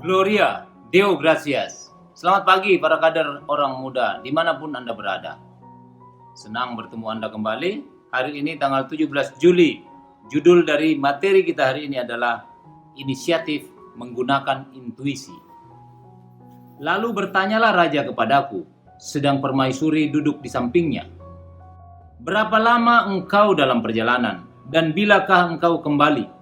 Gloria, Deo Gracias. Selamat pagi para kader orang muda, dimanapun Anda berada. Senang bertemu Anda kembali. Hari ini tanggal 17 Juli. Judul dari materi kita hari ini adalah Inisiatif Menggunakan Intuisi. Lalu bertanyalah raja kepadaku, sedang permaisuri duduk di sampingnya. Berapa lama engkau dalam perjalanan, dan bilakah engkau kembali?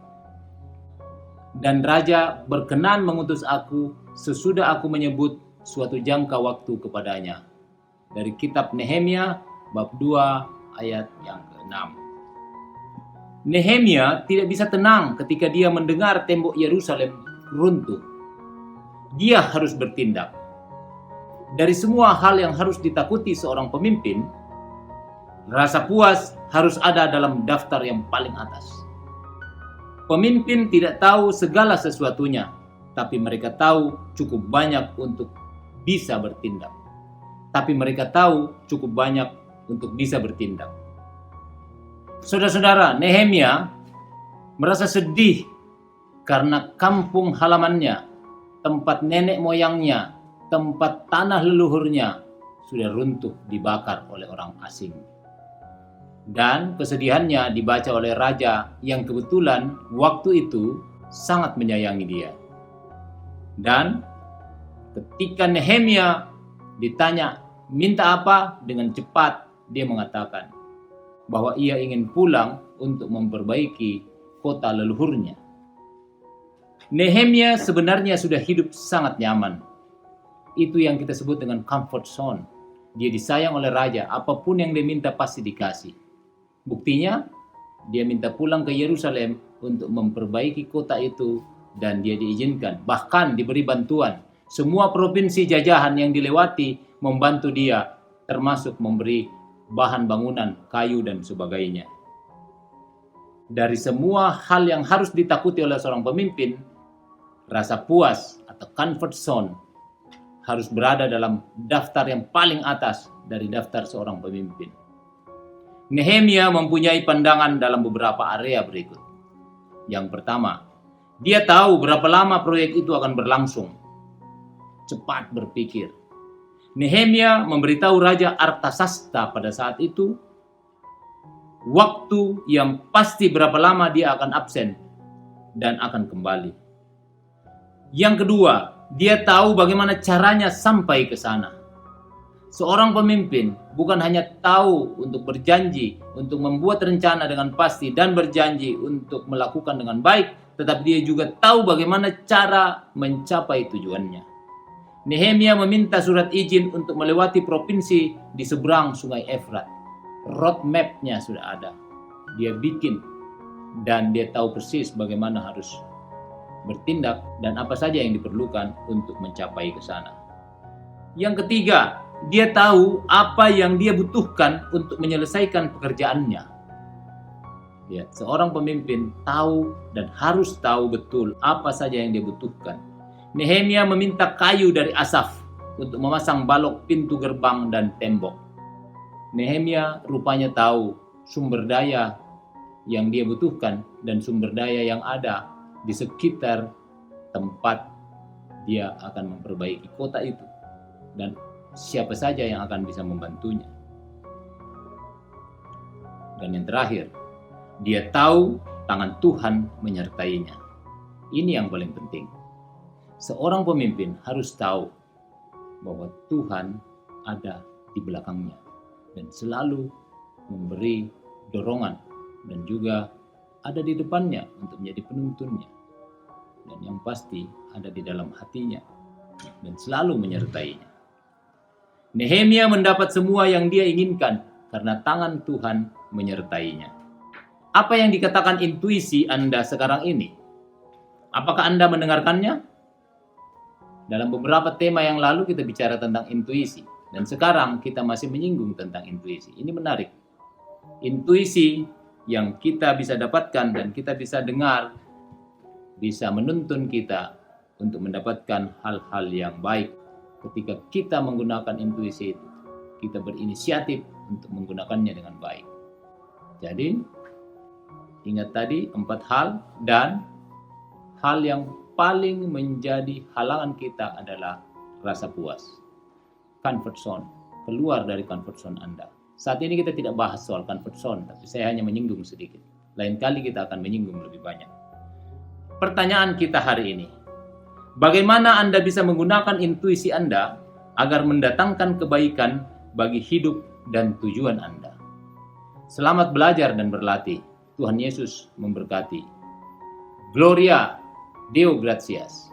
Dan raja berkenan mengutus aku sesudah aku menyebut suatu jangka waktu kepadanya. Dari kitab Nehemia bab 2 ayat yang ke-6. Nehemia tidak bisa tenang ketika dia mendengar tembok Yerusalem runtuh. Dia harus bertindak. Dari semua hal yang harus ditakuti seorang pemimpin, rasa puas harus ada dalam daftar yang paling atas. Pemimpin tidak tahu segala sesuatunya, tapi mereka tahu cukup banyak untuk bisa bertindak. Tapi mereka tahu cukup banyak untuk bisa bertindak. Saudara-saudara, Nehemia merasa sedih karena kampung halamannya, tempat nenek moyangnya, tempat tanah leluhurnya sudah runtuh dibakar oleh orang asing. Dan kesedihannya dibaca oleh raja yang kebetulan waktu itu sangat menyayangi dia. Dan ketika Nehemia ditanya minta apa, dengan cepat dia mengatakan bahwa ia ingin pulang untuk memperbaiki kota leluhurnya. Nehemia sebenarnya sudah hidup sangat nyaman. Itu yang kita sebut dengan comfort zone. Dia disayang oleh raja, apapun yang dia minta pasti dikasih. Buktinya, dia minta pulang ke Yerusalem untuk memperbaiki kota itu dan dia diizinkan. Bahkan diberi bantuan. Semua provinsi jajahan yang dilewati membantu dia, termasuk memberi bahan bangunan, kayu dan sebagainya. Dari semua hal yang harus ditakuti oleh seorang pemimpin, rasa puas atau comfort zone harus berada dalam daftar yang paling atas dari daftar seorang pemimpin. Nehemia mempunyai pandangan dalam beberapa area berikut. Yang pertama, dia tahu berapa lama proyek itu akan berlangsung. Cepat berpikir. Nehemia memberitahu Raja Artasasta pada saat itu waktu yang pasti berapa lama dia akan absen dan akan kembali. Yang kedua, dia tahu bagaimana caranya sampai ke sana. Seorang pemimpin bukan hanya tahu untuk berjanji, untuk membuat rencana dengan pasti dan berjanji untuk melakukan dengan baik, tetapi dia juga tahu bagaimana cara mencapai tujuannya. Nehemia meminta surat izin untuk melewati provinsi di seberang Sungai Efrat. Roadmap-nya sudah ada. Dia bikin dan dia tahu persis bagaimana harus bertindak dan apa saja yang diperlukan untuk mencapai ke sana. Yang ketiga, dia tahu apa yang dia butuhkan untuk menyelesaikan pekerjaannya. Ya, seorang pemimpin tahu dan harus tahu betul apa saja yang dia butuhkan. Nehemia meminta kayu dari Asaf untuk memasang balok pintu gerbang dan tembok. Nehemia rupanya tahu sumber daya yang dia butuhkan dan sumber daya yang ada di sekitar tempat dia akan memperbaiki kota itu. Dan siapa saja yang akan bisa membantunya. Dan yang terakhir, dia tahu tangan Tuhan menyertainya. Ini yang paling penting. Seorang pemimpin harus tahu bahwa Tuhan ada di belakangnya dan selalu memberi dorongan dan juga ada di depannya untuk menjadi penuntunnya. Dan yang pasti ada di dalam hatinya dan selalu menyertainya. Nehemia mendapat semua yang dia inginkan karena tangan Tuhan menyertainya. Apa yang dikatakan intuisi Anda sekarang ini? Apakah Anda mendengarkannya? Dalam beberapa tema yang lalu kita bicara tentang intuisi. Dan sekarang kita masih menyinggung tentang intuisi. Ini menarik. Intuisi yang kita bisa dapatkan dan kita bisa dengar bisa menuntun kita untuk mendapatkan hal-hal yang baik. Ketika kita menggunakan intuisi itu, kita berinisiatif untuk menggunakannya dengan baik. Jadi, ingat tadi 4 hal dan hal yang paling menjadi halangan kita adalah rasa puas. Comfort zone, keluar dari comfort zone Anda. Saat ini kita tidak bahas soal comfort zone, tapi saya hanya menyinggung sedikit. Lain kali kita akan menyinggung lebih banyak. Pertanyaan kita hari ini, bagaimana Anda bisa menggunakan intuisi Anda agar mendatangkan kebaikan bagi hidup dan tujuan Anda? Selamat belajar dan berlatih. Tuhan Yesus memberkati. Gloria Deo Gratias.